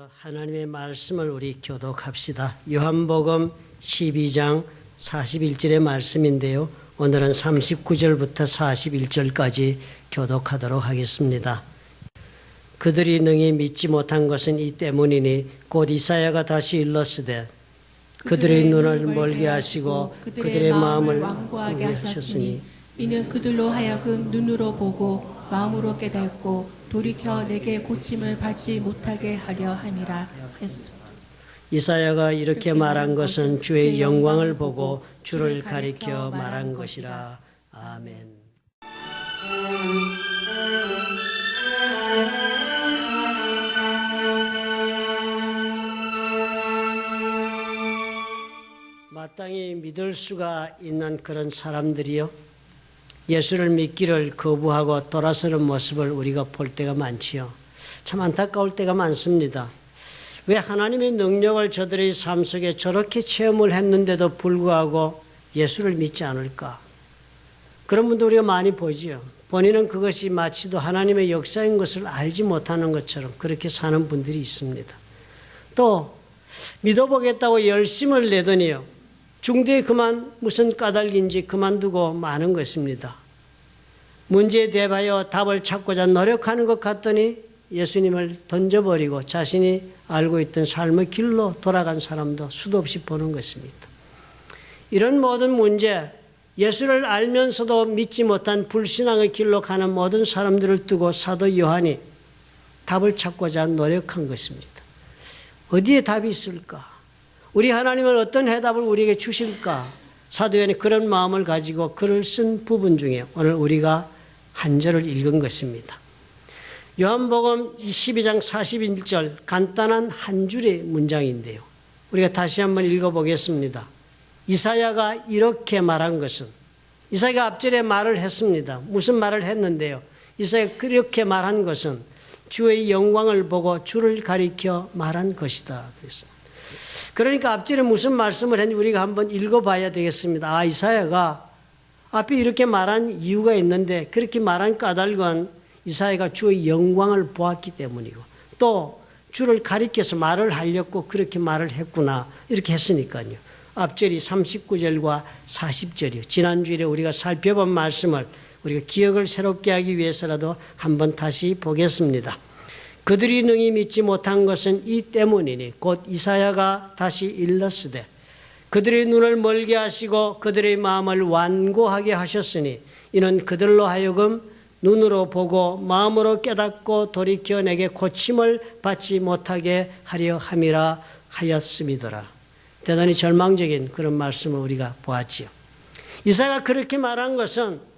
하나님의 말씀을 우리 교독합시다. 요한복음 12장 41절의 말씀인데요. 오늘은 39절부터 41절까지 교독하도록 하겠습니다. 그들이 능히 믿지 못한 것은 이 때문이니 곧 이사야가 다시 일렀으되 그들의 눈을 멀게 하시고 그들의 마음을 완고하게 하셨으니 이는 그들로 하여금 눈으로 보고 마음으로 깨닫고 돌이켜 내게 고침을 받지 못하게 하려 함이라. 이사야가 이렇게 말한 것은 주의 영광을 보고 주를 가리켜 말한 것이라. 아멘. 마땅히 믿을 수가 있는 그런 사람들이요, 예수를 믿기를 거부하고 돌아서는 모습을 우리가 볼 때가 많지요. 참 안타까울 때가 많습니다. 왜 하나님의 능력을 저들의 삶 속에 저렇게 체험을 했는데도 불구하고 예수를 믿지 않을까? 그런 분들 우리가 많이 보지요. 본인은 그것이 마치도 하나님의 역사인 것을 알지 못하는 것처럼 그렇게 사는 분들이 있습니다. 또 믿어보겠다고 열심을 내더니요, 중대에 그만 무슨 까닭인지 그만두고 마는 것입니다. 문제에 대하여 답을 찾고자 노력하는 것 같더니 예수님을 던져버리고 자신이 알고 있던 삶의 길로 돌아간 사람도 수도 없이 보는 것입니다. 이런 모든 문제, 예수를 알면서도 믿지 못한 불신앙의 길로 가는 모든 사람들을 두고 사도 요한이 답을 찾고자 노력한 것입니다. 어디에 답이 있을까? 우리 하나님은 어떤 해답을 우리에게 주실까? 사도 요한이 그런 마음을 가지고 글을 쓴 부분 중에 오늘 우리가 한 절을 읽은 것입니다. 요한복음 12장 41절 간단한 한 줄의 문장인데요. 우리가 다시 한번 읽어보겠습니다. 이사야가 이렇게 말한 것은, 이사야가 앞절에 말을 했습니다. 무슨 말을 했는데요. 이사야가 그렇게 말한 것은 주의 영광을 보고 주를 가리켜 말한 것이다. 그랬습니다. 그러니까 앞절에 무슨 말씀을 했는지 우리가 한번 읽어봐야 되겠습니다. 이사야가 앞에 이렇게 말한 이유가 있는데 그렇게 말한 까닭은 이사야가 주의 영광을 보았기 때문이고 또 주를 가리켜서 말을 하려고 그렇게 말을 했구나 이렇게 했으니까요. 앞절이 39절과 40절이요. 지난주에 우리가 살펴본 말씀을 우리가 기억을 새롭게 하기 위해서라도 한번 다시 보겠습니다. 그들이 능히 믿지 못한 것은 이 때문이니 곧 이사야가 다시 일렀으되 그들의 눈을 멀게 하시고 그들의 마음을 완고하게 하셨으니 이는 그들로 하여금 눈으로 보고 마음으로 깨닫고 돌이켜 내게 고침을 받지 못하게 하려 함이라 하였음이더라. 대단히 절망적인 그런 말씀을 우리가 보았지요. 이사야가 그렇게 말한 것은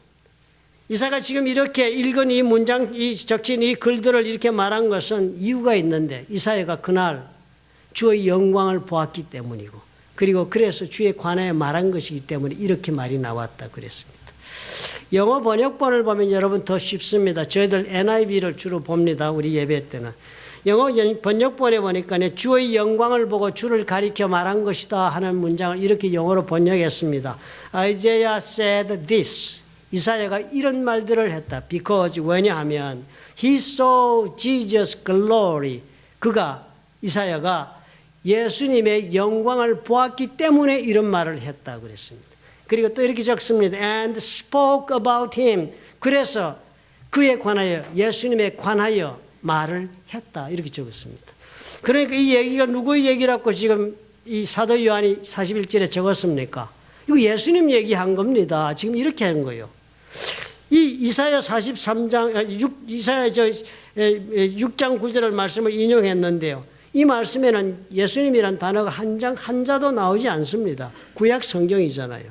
이사야가 지금 이렇게 읽은 이 문장, 적힌 이 글들을 이렇게 말한 것은 이유가 있는데 이사야가 그날 주의 영광을 보았기 때문이고 그리고 그래서 주에 관하여 말한 것이기 때문에 이렇게 말이 나왔다 그랬습니다. 영어 번역본을 보면 여러분 더 쉽습니다. 저희들 NIV를 주로 봅니다. 우리 예배 때는. 영어 번역본에 보니까 주의 영광을 보고 주를 가리켜 말한 것이다 하는 문장을 이렇게 영어로 번역했습니다. Isaiah said this. 이사야가 이런 말들을 했다. Because 왜냐하면 He saw Jesus' glory. 이사야가 예수님의 영광을 보았기 때문에 이런 말을 했다 그랬습니다. 그리고 또 이렇게 적습니다. And spoke about him. 그래서 그에 관하여 예수님에 관하여 말을 했다. 이렇게 적었습니다. 그러니까 이 얘기가 누구의 얘기라고 지금 이 사도 요한이 41절에 적었습니까? 이거 예수님 얘기한 겁니다. 지금 이렇게 한 거예요. 이 이사야 43장, 이사야 6장 9절의 말씀을 인용했는데요. 이 말씀에는 예수님이란 단어가 한자도 나오지 않습니다. 구약 성경이잖아요.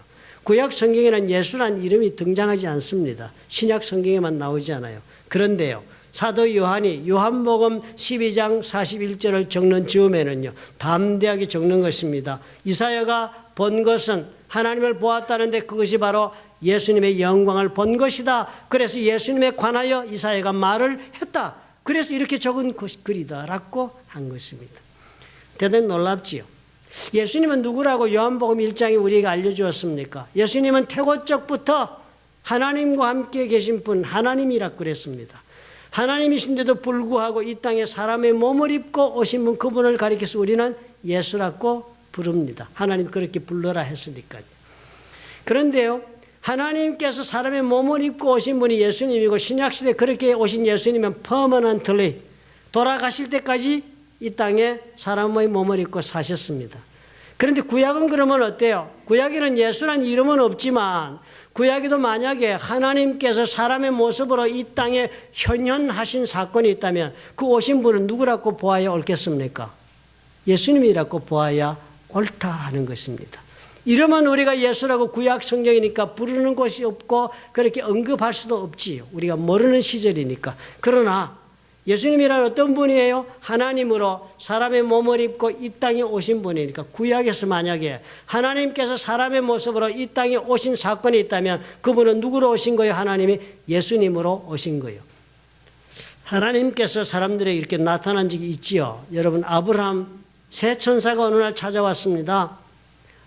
구약 성경에는 예수란 이름이 등장하지 않습니다. 신약 성경에만 나오잖아요. 그런데요, 사도 요한이 요한복음 12장 41절을 적는 즈음에는요, 담대하게 적는 것입니다. 이사야가 본 것은 하나님을 보았다는데 그것이 바로 예수님의 영광을 본 것이다. 그래서 예수님에 관하여 이사야가 말을 했다. 그래서 이렇게 적은 글이다라고 한 것입니다. 대단히 놀랍지요. 예수님은 누구라고 요한복음 1장에 우리에게 알려주었습니까? 예수님은 태고적부터 하나님과 함께 계신 분, 하나님이라고 그랬습니다. 하나님이신데도 불구하고 이 땅에 사람의 몸을 입고 오신 분, 그분을 가리켜서 우리는 예수라고 부릅니다. 하나님 그렇게 불러라 했으니까요. 그런데요, 하나님께서 사람의 몸을 입고 오신 분이 예수님이고 신약시대에 그렇게 오신 예수님은 퍼머넌틀리 돌아가실 때까지 이 땅에 사람의 몸을 입고 사셨습니다. 그런데 구약은 그러면 어때요? 구약에는 예수란 이름은 없지만 구약에도 만약에 하나님께서 사람의 모습으로 이 땅에 현현하신 사건이 있다면 그 오신 분은 누구라고 보아야 옳겠습니까? 예수님이라고 보아야 옳다 하는 것입니다. 이러면 우리가 예수라고 구약 성경이니까 부르는 곳이 없고 그렇게 언급할 수도 없지요. 우리가 모르는 시절이니까. 그러나 예수님이란 어떤 분이에요? 하나님으로 사람의 몸을 입고 이 땅에 오신 분이니까 구약에서 만약에 하나님께서 사람의 모습으로 이 땅에 오신 사건이 있다면 그분은 누구로 오신 거예요? 하나님이 예수님으로 오신 거예요. 하나님께서 사람들에게 이렇게 나타난 적이 있지요. 여러분, 아브라함 새 천사가 어느 날 찾아왔습니다.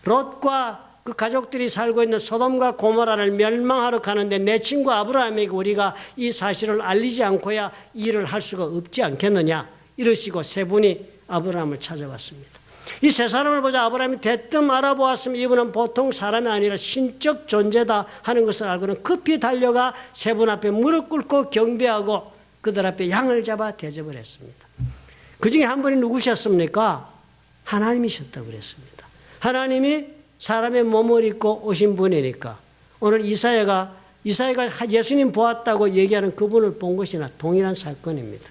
롯과 그 가족들이 살고 있는 소돔과 고모라를 멸망하러 가는데 내 친구 아브라함에게 우리가 이 사실을 알리지 않고야 일을 할 수가 없지 않겠느냐 이러시고 세 분이 아브라함을 찾아왔습니다. 이 세 사람을 보자 아브라함이 대뜸 알아보았으면 이분은 보통 사람이 아니라 신적 존재다 하는 것을 알고는 급히 달려가 세 분 앞에 무릎 꿇고 경배하고 그들 앞에 양을 잡아 대접을 했습니다. 그 중에 한 분이 누구셨습니까? 하나님이셨다고 그랬습니다. 하나님이 사람의 몸을 입고 오신 분이니까 오늘 이사야가 예수님 보았다고 얘기하는 그분을 본 것이나 동일한 사건입니다.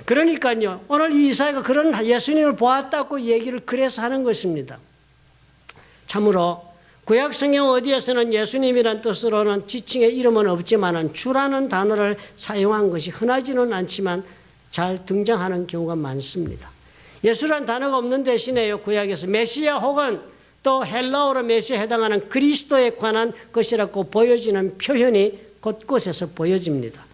그러니까요, 오늘 이사야가 그런 예수님을 보았다고 얘기를 그래서 하는 것입니다. 참으로 구약 성경 어디에서는 예수님이란 뜻으로는 지칭의 이름은 없지만 주라는 단어를 사용한 것이 흔하지는 않지만 잘 등장하는 경우가 많습니다. 예수란 단어가 없는 대신에요, 구약에서 메시아 혹은 또 헬라어로 메시아에 해당하는 그리스도에 관한 것이라고 보여지는 표현이 곳곳에서 보여집니다.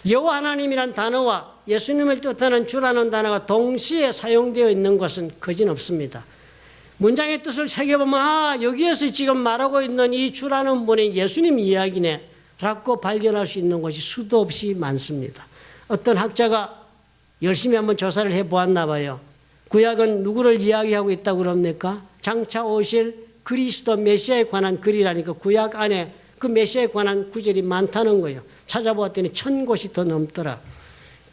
여호와 하나님이란 단어와 예수님을 뜻하는 주라는 단어가 동시에 사용되어 있는 것은 거짓없습니다. 문장의 뜻을 새겨보면 여기에서 지금 말하고 있는 이 주라는 분이 예수님 이야기네 라고 발견할 수 있는 것이 수도 없이 많습니다. 어떤 학자가 열심히 한번 조사를 해보았나 봐요. 구약은 누구를 이야기하고 있다고 그럽니까? 장차 오실 그리스도 메시아에 관한 글이라니까 구약 안에 그 메시아에 관한 구절이 많다는 거예요. 찾아보았더니 1000곳이 더 넘더라.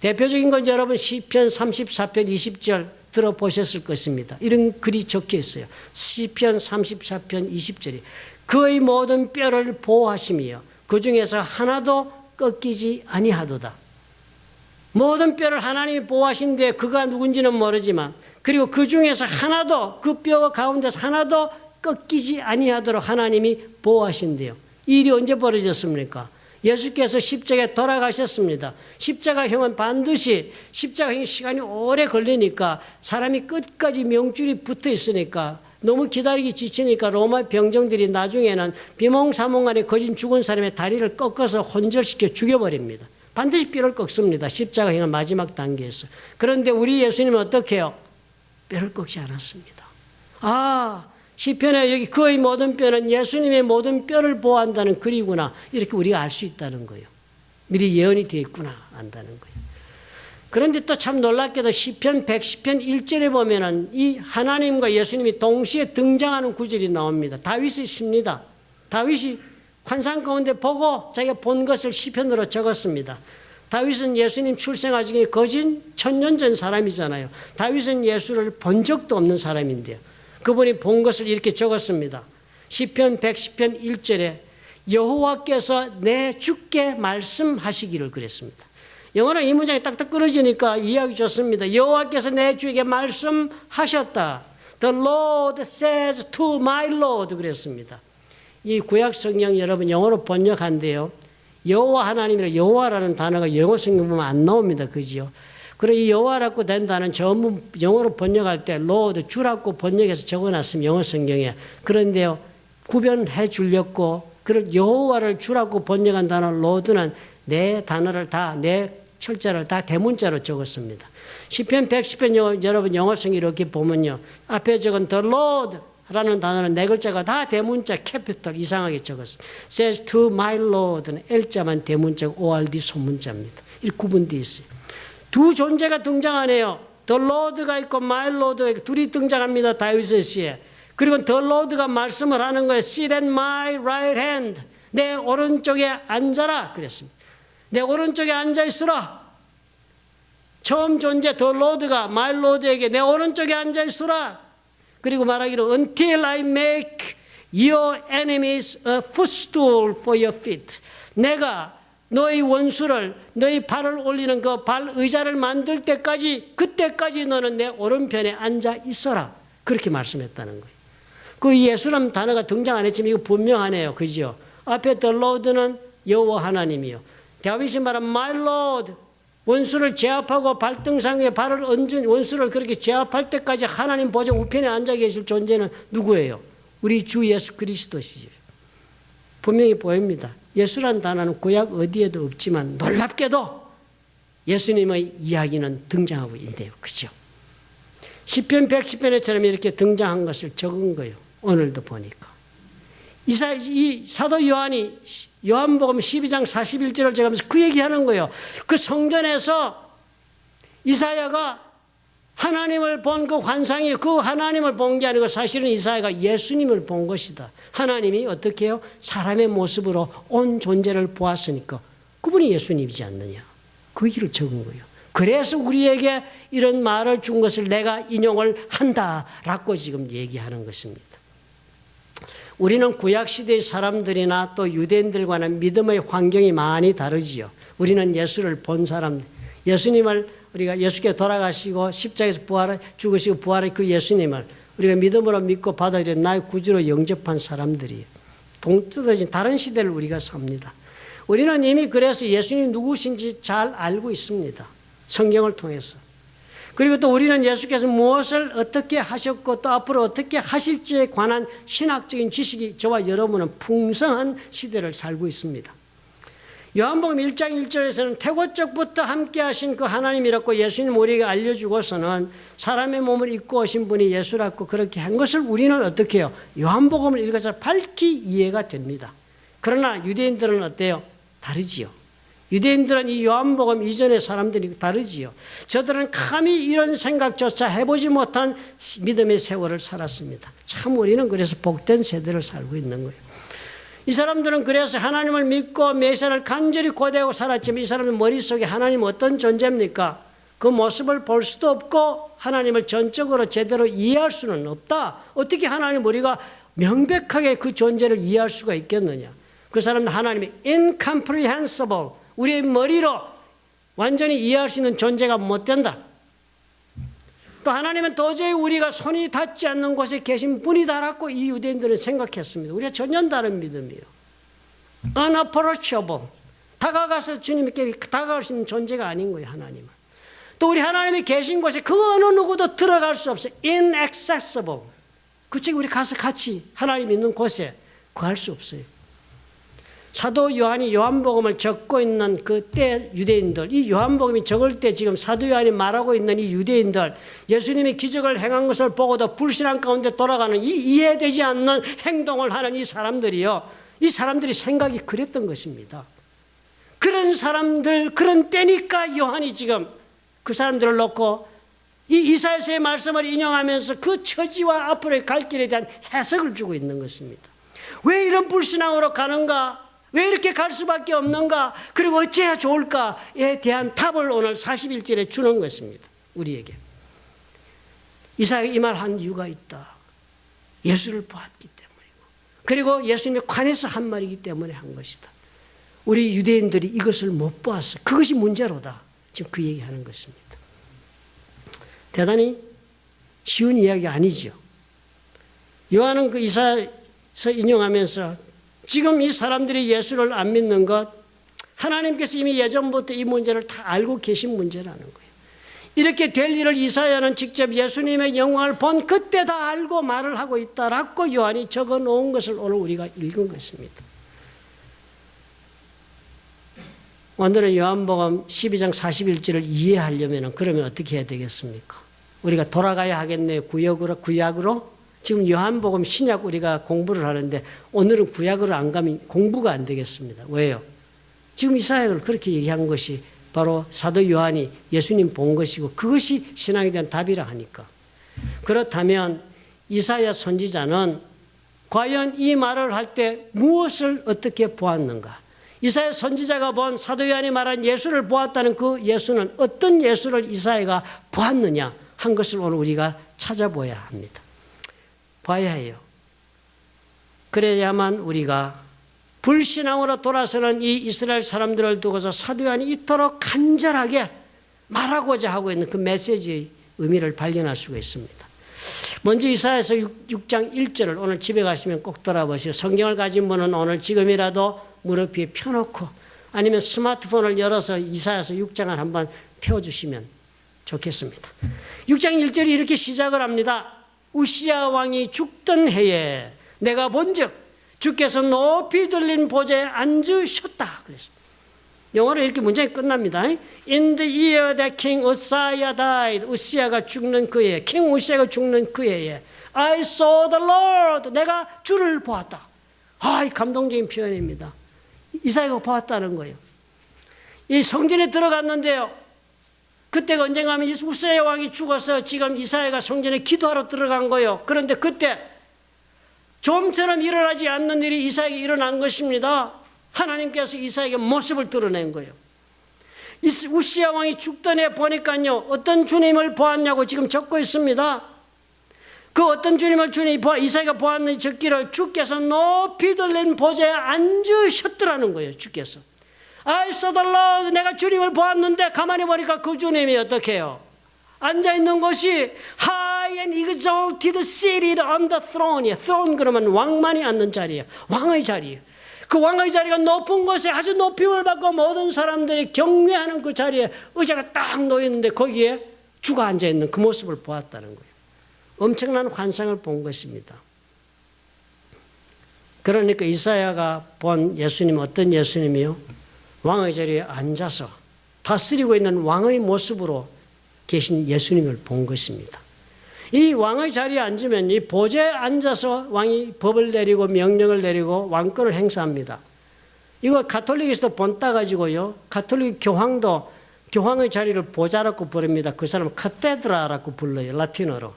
대표적인 건 여러분 시편 34편 20절 들어보셨을 것입니다. 이런 글이 적혀 있어요. 시편 34편 20절이 그의 모든 뼈를 보호하시며 그 중에서 하나도 꺾이지 아니하도다. 모든 뼈를 하나님이 보호하신데 그가 누군지는 모르지만 그리고 그 중에서 하나도 그 뼈 가운데서 하나도 꺾이지 아니하도록 하나님이 보호하신대요. 이 일이 언제 벌어졌습니까? 예수께서 십자가에 돌아가셨습니다. 십자가형은 반드시 십자가형이 시간이 오래 걸리니까 사람이 끝까지 명줄이 붙어 있으니까 너무 기다리기 지치니까 로마 병정들이 나중에는 비몽사몽간에 거진 죽은 사람의 다리를 꺾어서 혼절시켜 죽여버립니다. 반드시 뼈를 꺾습니다. 십자가형은 마지막 단계에서. 그런데 우리 예수님은 어떻게 해요? 뼈를 꺾지 않았습니다. 시편에 여기 그의 모든 뼈는 예수님의 모든 뼈를 보호한다는 글이구나. 이렇게 우리가 알 수 있다는 거예요. 미리 예언이 되어 있구나 안다는 거예요. 그런데 또 참 놀랍게도 시편 110편 1절에 보면은 이 하나님과 예수님이 동시에 등장하는 구절이 나옵니다. 다윗의 시입니다. 다윗이 환상 가운데 보고 자기가 본 것을 시편으로 적었습니다. 다윗은 예수님 출생하기 전에 거진 1000년 전 사람이잖아요. 다윗은 예수를 본 적도 없는 사람인데요. 그분이 본 것을 이렇게 적었습니다. 시편 110편 1절에 여호와께서 내 주께 말씀하시기를 그랬습니다. 영어는 이 문장이 딱딱 끊어지니까 이해하기 좋습니다. 여호와께서 내 주에게 말씀하셨다. The Lord says to my Lord 그랬습니다. 이 구약 성경 여러분 영어로 번역한데요. 여호와 하나님이라 여호와라는 단어가 영어 성경 보면 안 나옵니다. 그지요? 그리고 이 여호와라고 된 단어는 전부 영어로 번역할 때 Lord, 주라고 번역해서 적어놨으면 영어 성경에. 그런데요. 구별해 주려고 그런 여호와를 주라고 번역한 단어 Lord는 네 단어를 다, 네 철자를 다 대문자로 적었습니다. 시편 110편 여러분 영어 성경 이렇게 보면요. 앞에 적은 The Lord 라는 단어는 네 글자가 다 대문자 캐피털 이상하게 적었습니다. Says to my Lord는 L자만 대문자고 ORD 소문자입니다. 이 구분되어 있어요. 두 존재가 등장하네요. The Lord가 있고 My Lord가 있고 둘이 등장합니다. 다윗의 시에. 그리고 The Lord가 말씀을 하는 거예요. Sit at my right hand. 내 오른쪽에 앉아라 그랬습니다. 내 오른쪽에 앉아 있으라. 처음 존재 The Lord가 My Lord에게 내 오른쪽에 앉아 있으라. 그리고 말하기로 Until I make your enemies a footstool for your feet. 내가 너희 원수를 너희 발을 올리는 그 발 의자를 만들 때까지 그때까지 너는 내 오른편에 앉아 있어라. 그렇게 말씀했다는 거예요. 그 예수라는 단어가 등장 안 했지만 이거 분명하네요. 그죠? 앞에 The Lord는 여호와 하나님이요. 다윗이 말한 My Lord 원수를 제압하고 발등상 위에 발을 얹은 원수를 그렇게 제압할 때까지 하나님 보좌 우편에 앉아 계실 존재는 누구예요? 우리 주 예수 그리스도시죠. 분명히 보입니다. 예수란 단어는 구약 어디에도 없지만 놀랍게도 예수님의 이야기는 등장하고 있네요. 그죠? 시편 110편에처럼 이렇게 등장한 것을 적은 거예요. 오늘도 보니까. 이 사도 요한이 요한복음 12장 41절을 제가면서 그 얘기하는 거예요. 그 성전에서 이사야가 하나님을 본 그 환상이 그 하나님을 본 게 아니고 사실은 이사야가 예수님을 본 것이다. 하나님이 어떻게 해요? 사람의 모습으로 온 존재를 보았으니까 그분이 예수님이지 않느냐. 그 얘기를 적은 거예요. 그래서 우리에게 이런 말을 준 것을 내가 인용을 한다라고 지금 얘기하는 것입니다. 우리는 구약시대의 사람들이나 또 유대인들과는 믿음의 환경이 많이 다르지요. 우리는 예수를 본 사람, 예수님을 우리가 예수께 돌아가시고 십자가에서 죽으시고 부활한 그 예수님을 우리가 믿음으로 믿고 받아들여 나의 구주로 영접한 사람들이 동떨어진 다른 시대를 우리가 삽니다. 우리는 이미 그래서 예수님이 누구신지 잘 알고 있습니다. 성경을 통해서. 그리고 또 우리는 예수께서 무엇을 어떻게 하셨고 또 앞으로 어떻게 하실지에 관한 신학적인 지식이 저와 여러분은 풍성한 시대를 살고 있습니다. 요한복음 1장 1절에서는 태고적부터 함께 하신 그 하나님이라고 예수님 우리에게 알려주고서는 사람의 몸을 입고 오신 분이 예수라고 그렇게 한 것을 우리는 어떻게 해요? 요한복음을 읽어서 밝히 이해가 됩니다. 그러나 유대인들은 어때요? 다르지요. 유대인들은 이 요한복음 이전의 사람들이 다르지요. 저들은 감히 이런 생각조차 해보지 못한 믿음의 세월을 살았습니다. 참 우리는 그래서 복된 세대를 살고 있는 거예요. 이 사람들은 그래서 하나님을 믿고 메시아를 간절히 고대하고 살았지만 이 사람들 머릿속에 하나님 어떤 존재입니까? 그 모습을 볼 수도 없고 하나님을 전적으로 제대로 이해할 수는 없다. 어떻게 하나님 우리가 명백하게 그 존재를 이해할 수가 있겠느냐. 그 사람은 하나님이 incomprehensible 우리의 머리로 완전히 이해할 수 있는 존재가 못 된다. 또 하나님은 도저히 우리가 손이 닿지 않는 곳에 계신 분이다라고 이 유대인들은 생각했습니다. 우리가 전혀 다른 믿음이에요. unapproachable. 다가가서 주님께 다가갈 수 있는 존재가 아닌 거예요. 하나님은. 또 우리 하나님이 계신 곳에 그 어느 누구도 들어갈 수 없어요. inaccessible. 그쪽에 우리 가서 같이 하나님 있는 곳에 구할 수 없어요. 사도 요한이 요한복음을 적고 있는 그때 유대인들, 이 요한복음이 적을 때 지금 사도 요한이 말하고 있는 이 유대인들, 예수님이 기적을 행한 것을 보고도 불신앙 가운데 돌아가는 이 이해되지 않는 행동을 하는 이 사람들이요. 이 사람들이 생각이 그랬던 것입니다. 그런 사람들, 그런 때니까 요한이 지금 그 사람들을 놓고 이 이사야서의 말씀을 인용하면서 그 처지와 앞으로의 갈 길에 대한 해석을 주고 있는 것입니다. 왜 이런 불신앙으로 가는가? 왜 이렇게 갈 수밖에 없는가? 그리고 어찌해야 좋을까에 대한 답을 오늘 41절에 주는 것입니다. 우리에게. 이사야가 이 말 한 이유가 있다. 예수를 보았기 때문이고 그리고 예수님의 관에서 한 말이기 때문에 한 것이다. 우리 유대인들이 이것을 못 보았어. 그것이 문제로다. 지금 그 얘기하는 것입니다. 대단히 쉬운 이야기가 아니죠. 요한은 그 이사야서 인용하면서 지금 이 사람들이 예수를 안 믿는 것, 하나님께서 이미 예전부터 이 문제를 다 알고 계신 문제라는 거예요. 이렇게 될 일을 이사야는 직접 예수님의 영광을 본 그때 다 알고 말을 하고 있다라고 요한이 적어 놓은 것을 오늘 우리가 읽은 것입니다. 오늘은 요한복음 12장 41절을 이해하려면 그러면 어떻게 해야 되겠습니까? 우리가 돌아가야 하겠네요. 구약으로. 지금 요한복음 신약 우리가 공부를 하는데 오늘은 구약으로 안 가면 공부가 안 되겠습니다. 왜요? 지금 이사야를 그렇게 얘기한 것이 바로 사도 요한이 예수님 본 것이고 그것이 신앙에 대한 답이라 하니까. 그렇다면 이사야 선지자는 과연 이 말을 할 때 무엇을 어떻게 보았는가? 이사야 선지자가 본 사도 요한이 말한 예수를 보았다는 그 예수는 어떤 예수를 이사야가 보았느냐 한 것을 오늘 우리가 찾아봐야 합니다. 봐야 해요. 그래야만 우리가 불신앙으로 돌아서는 이 이스라엘 사람들을 두고서 사도 요한이 이토록 간절하게 말하고자 하고 있는 그 메시지의 의미를 발견할 수가 있습니다. 먼저 이사야서 6장 1절을 오늘 집에 가시면 꼭 돌아보시고 성경을 가진 분은 오늘 지금이라도 무릎 위에 펴놓고 아니면 스마트폰을 열어서 이사야서 6장을 한번 펴주시면 좋겠습니다. 6장 1절이 이렇게 시작을 합니다. 우시야 왕이 죽던 해에 내가 본즉 주께서 높이 들린 보좌에 앉으셨다 그랬습니다. 영어로 이렇게 문장이 끝납니다. In the year that King Uzziah died, 우시야가 죽는 그 해에, 킹 우시야가 죽는 그 해에 I saw the Lord, 내가 주를 보았다. 이 감동적인 표현입니다. 이사야가 보았다는 거예요. 이 성전에 들어갔는데요. 그때가 언젠가 하면 우시야 왕이 죽어서 지금 이사야가 성전에 기도하러 들어간 거예요. 그런데 그때 좀처럼 일어나지 않는 일이 이사야에게 일어난 것입니다. 하나님께서 이사야에게 모습을 드러낸 거예요. 우시야 왕이 죽던 해 보니까요. 어떤 주님을 보았냐고 지금 적고 있습니다. 그 어떤 주님을 이사야가 보았는지 적기를 주께서 높이 들린 보좌에 앉으셨더라는 거예요. 주께서. I saw the Lord, 내가 주님을 보았는데 가만히 보니까 그 주님이 어떻게 해요? 앉아있는 곳이 high and exalted seated on the throne이에요. throne 그러면 왕만이 앉는 자리예요. 왕의 자리예요. 그 왕의 자리가 높은 곳에 아주 높임을 받고 모든 사람들이 경외하는 그 자리에 의자가 딱 놓여있는데 거기에 주가 앉아있는 그 모습을 보았다는 거예요. 엄청난 환상을 본 것입니다. 그러니까 이사야가 본 예수님 어떤 예수님이요? 왕의 자리에 앉아서 다스리고 있는 왕의 모습으로 계신 예수님을 본 것입니다. 이 왕의 자리에 앉으면 이 보좌에 앉아서 왕이 법을 내리고 명령을 내리고 왕권을 행사합니다. 이거 가톨릭에서도 본따 가지고요. 가톨릭 교황도 교황의 자리를 보좌라고 부릅니다. 그 사람은 카테드라라고 불러요. 라틴어로.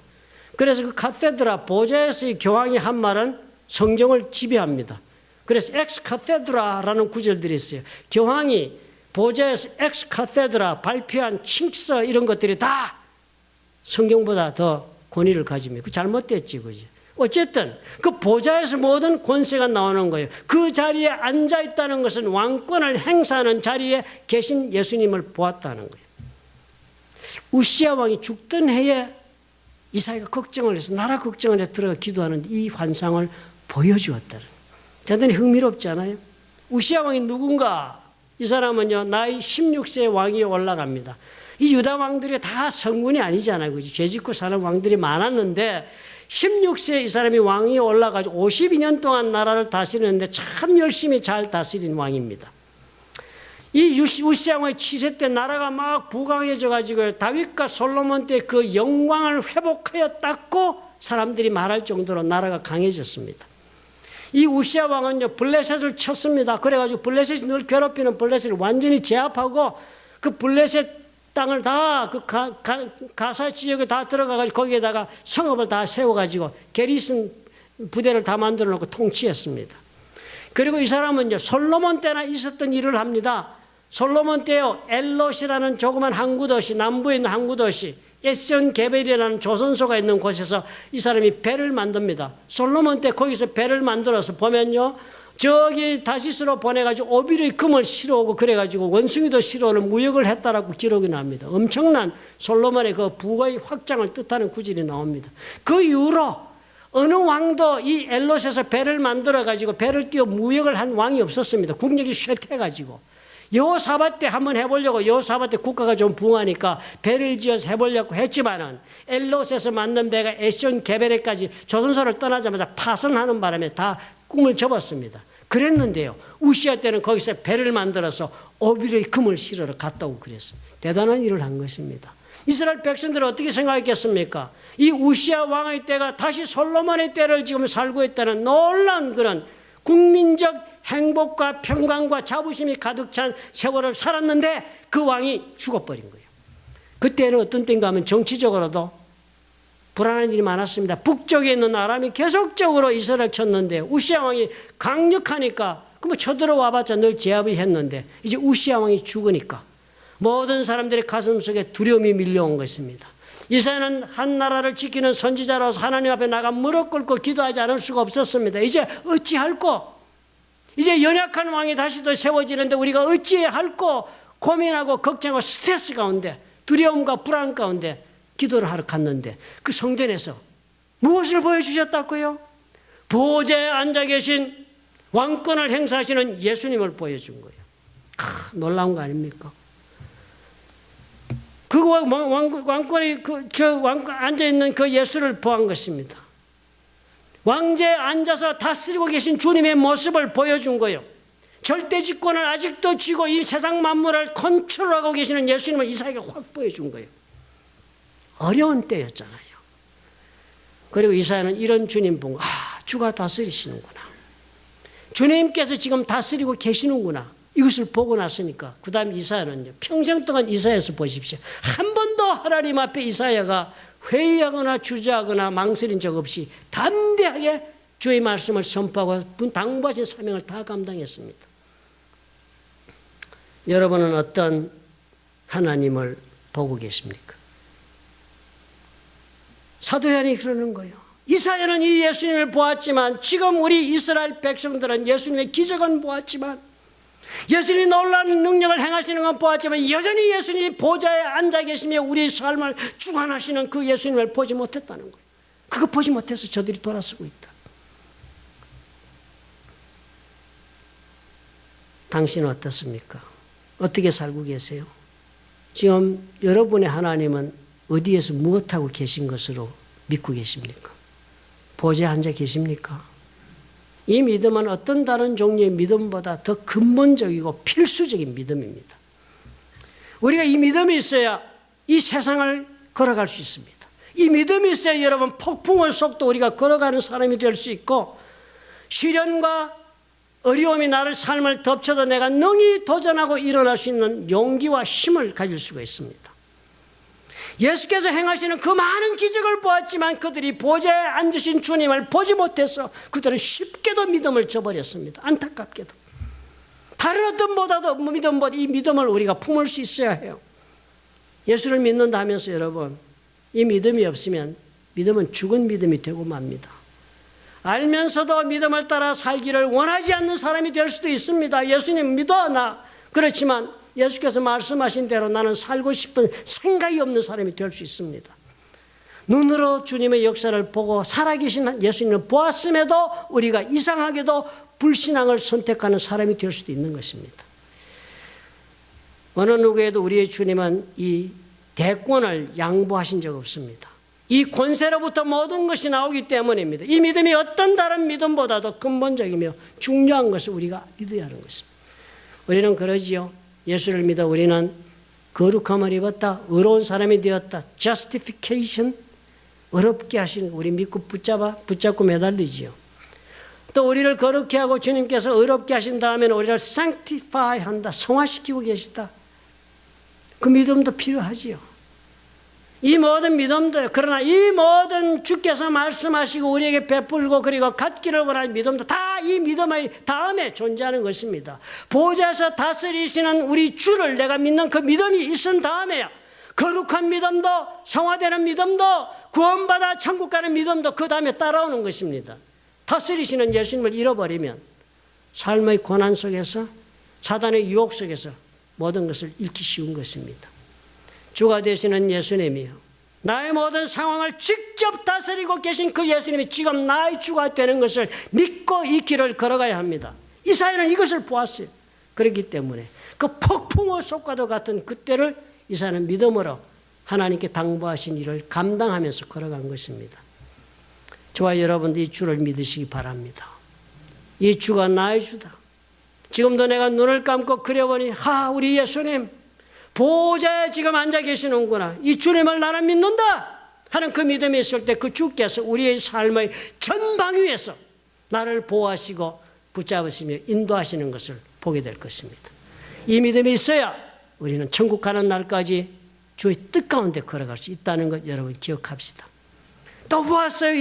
그래서 그 카테드라 보좌에서 이 교황이 한 말은 성경을 지배합니다. 그래서 엑스 카테드라라는 구절들이 있어요. 교황이 보좌에서 엑스 카테드라 발표한 칭서 이런 것들이 다 성경보다 더 권위를 가집니다. 그 잘못됐지, 그죠? 어쨌든 그 보좌에서 모든 권세가 나오는 거예요. 그 자리에 앉아 있다는 것은 왕권을 행사하는 자리에 계신 예수님을 보았다는 거예요. 우시야 왕이 죽던 해에 이사야가 걱정을 해서 나라 걱정을 해 들어가 기도하는 이 환상을 보여주었다는 거예요. 대단히 흥미롭지 않아요? 우시야 왕이 누군가? 이 사람은요, 나이 16세에 왕위에 올라갑니다. 이 유다 왕들이 다 성군이 아니잖아요. 그죠? 죄짓고 사는 왕들이 많았는데 16세에 이 사람이 왕위에 올라가지고 52년 동안 나라를 다스리는데 참 열심히 잘 다스린 왕입니다. 이 우시야 왕의 치세 때 나라가 막 부강해져 가지고 다윗과 솔로몬 때 그 영광을 회복하였다고 사람들이 말할 정도로 나라가 강해졌습니다. 이 우시야 왕은요, 블레셋을 쳤습니다. 그래가지고 블레셋이 늘 괴롭히는 블레셋을 완전히 제압하고 그 블레셋 땅을 다 그 가사 지역에 다 들어가가지고 거기에다가 성읍을 다 세워가지고 게리슨 부대를 다 만들어 놓고 통치했습니다. 그리고 이 사람은 이제 솔로몬 때나 있었던 일을 합니다. 솔로몬 때요, 엘롯이라는 조그만 항구 도시, 남부에 있는 항구 도시, 에션 게벨이라는 조선소가 있는 곳에서 이 사람이 배를 만듭니다. 솔로몬 때 거기서 배를 만들어서 보면요, 저기 다시스로 보내가지고 오빌의 금을 실어오고 그래가지고 원숭이도 실어오는 무역을 했다라고 기록이 납니다. 엄청난 솔로몬의 그 부의 확장을 뜻하는 구절이 나옵니다. 그 이후로 어느 왕도 이 엘롯에서 배를 만들어가지고 배를 띄워 무역을 한 왕이 없었습니다. 국력이 쇠퇴해가지고. 여호사밧 때 한번 해보려고, 여호사밧 때 국가가 좀 붕하니까 배를 지어서 해보려고 했지만은 엘롯에서 만든 배가 에션 게베레까지 조선소를 떠나자마자 파손하는 바람에 다 꿈을 접었습니다. 그랬는데요, 우시야 때는 거기서 배를 만들어서 오빌의 금을 실으러 갔다 오고 그랬습니다. 대단한 일을 한 것입니다. 이스라엘 백성들은 어떻게 생각했겠습니까? 이 우시야 왕의 때가 다시 솔로몬의 때를 지금 살고 있다는 놀라운 그런 국민적 행복과 평강과 자부심이 가득 찬 세월을 살았는데 그 왕이 죽어버린 거예요. 그때는 어떤 때인가 하면 정치적으로도 불안한 일이 많았습니다. 북쪽에 있는 아람이 계속적으로 이스라엘을 쳤는데 우시아 왕이 강력하니까 그뭐 쳐들어와봤자 늘 제압이 했는데 이제 우시아 왕이 죽으니까 모든 사람들의 가슴 속에 두려움이 밀려온 것입니다. 이사야는 한 나라를 지키는 선지자로서 하나님 앞에 나가 무릎 꿇고 기도하지 않을 수가 없었습니다. 이제 어찌할꼬? 이제 연약한 왕이 다시 또 세워지는데 우리가 어찌할꼬? 고민하고 걱정하고 스트레스 가운데 두려움과 불안 가운데 기도를 하러 갔는데 그 성전에서 무엇을 보여주셨다고요? 보좌에 앉아 계신 왕권을 행사하시는 예수님을 보여준 거예요. 놀라운 거 아닙니까? 그 왕권이 앉아있는 그 예수를 보한 것입니다. 왕좌에 앉아서 다스리고 계신 주님의 모습을 보여준 거예요. 절대 집권을 아직도 쥐고 이 세상 만물을 컨트롤하고 계시는 예수님을 이사야에게 확 보여준 거예요. 어려운 때였잖아요. 그리고 이사야는 이런 주님 보고 주가 다스리시는구나. 주님께서 지금 다스리고 계시는구나. 이것을 보고 났으니까 그 다음 이사야는요. 평생 동안 이사야에서 보십시오. 한 번도 하나님 앞에 이사야가 회의하거나 주저하거나 망설인 적 없이 담대하게 주의 말씀을 선포하고 당부하신 사명을 다 감당했습니다. 여러분은 어떤 하나님을 보고 계십니까? 사도 요한이 그러는 거예요. 이사야는 이 예수님을 보았지만 지금 우리 이스라엘 백성들은 예수님의 기적은 보았지만 예수님이 놀라운 능력을 행하시는 건 보았지만 여전히 예수님이 보좌에 앉아 계시며 우리 삶을 주관하시는 그 예수님을 보지 못했다는 거예요. 그거 보지 못해서 저들이 돌아서고 있다. 당신은 어떻습니까? 어떻게 살고 계세요? 지금 여러분의 하나님은 어디에서 무엇하고 계신 것으로 믿고 계십니까? 보좌에 앉아 계십니까? 이 믿음은 어떤 다른 종류의 믿음보다 더 근본적이고 필수적인 믿음입니다. 우리가 이 믿음이 있어야 이 세상을 걸어갈 수 있습니다. 이 믿음이 있어야 여러분 폭풍을 속도 우리가 걸어가는 사람이 될 수 있고 시련과 어려움이 나를 삶을 덮쳐도 내가 능히 도전하고 일어날 수 있는 용기와 힘을 가질 수가 있습니다. 예수께서 행하시는 그 많은 기적을 보았지만 그들이 보좌에 앉으신 주님을 보지 못해서 그들은 쉽게도 믿음을 저버렸습니다. 안타깝게도. 다른 어떤 믿음보다 이 믿음을 우리가 품을 수 있어야 해요. 예수를 믿는다 하면서 여러분 이 믿음이 없으면 믿음은 죽은 믿음이 되고 맙니다. 알면서도 믿음을 따라 살기를 원하지 않는 사람이 될 수도 있습니다. 예수님 믿어 나. 그렇지만 예수께서 말씀하신 대로 나는 살고 싶은 생각이 없는 사람이 될 수 있습니다. 눈으로 주님의 역사를 보고 살아계신 예수님을 보았음에도 우리가 이상하게도 불신앙을 선택하는 사람이 될 수도 있는 것입니다. 어느 누구에도 우리의 주님은 이 대권을 양보하신 적 없습니다. 이 권세로부터 모든 것이 나오기 때문입니다. 이 믿음이 어떤 다른 믿음보다도 근본적이며 중요한 것을 우리가 믿어야 하는 것입니다. 우리는 그러지요. 예수를 믿어 우리는 거룩함을 입었다. 의로운 사람이 되었다. justification. 어렵게 하시는 거 우리 믿고 붙잡고 매달리지요. 또 우리를 거룩케 하고 주님께서 의롭게 하신 다음에는 우리를 sanctify 한다. 성화시키고 계시다. 그 믿음도 필요하지요. 이 모든 믿음도 그러나 이 모든 주께서 말씀하시고 우리에게 베풀고 그리고 갖기를 원하는 믿음도 다 이 믿음의 다음에 존재하는 것입니다. 보좌에서 다스리시는 우리 주를 내가 믿는 그 믿음이 있은 다음에야 거룩한 믿음도 성화되는 믿음도 구원받아 천국 가는 믿음도 그 다음에 따라오는 것입니다. 다스리시는 예수님을 잃어버리면 삶의 고난 속에서 사단의 유혹 속에서 모든 것을 잃기 쉬운 것입니다. 주가 되시는 예수님이요. 나의 모든 상황을 직접 다스리고 계신 그 예수님이 지금 나의 주가 되는 것을 믿고 이 길을 걸어가야 합니다. 이사야는 이것을 보았어요. 그렇기 때문에 그 폭풍의 속과도 같은 그때를 이사야는 믿음으로 하나님께 당부하신 일을 감당하면서 걸어간 것입니다. 저와 여러분도 이 주를 믿으시기 바랍니다. 이 주가 나의 주다. 지금도 내가 눈을 감고 그려보니 우리 예수님 보좌에 지금 앉아 계시는구나. 이 주님을 나는 믿는다 하는 그 믿음이 있을 때 그 주께서 우리의 삶의 전방위에서 나를 보호하시고 붙잡으시며 인도하시는 것을 보게 될 것입니다. 이 믿음이 있어야 우리는 천국 가는 날까지 주의 뜻 가운데 걸어갈 수 있다는 것 여러분 기억합시다. 또 보았어요.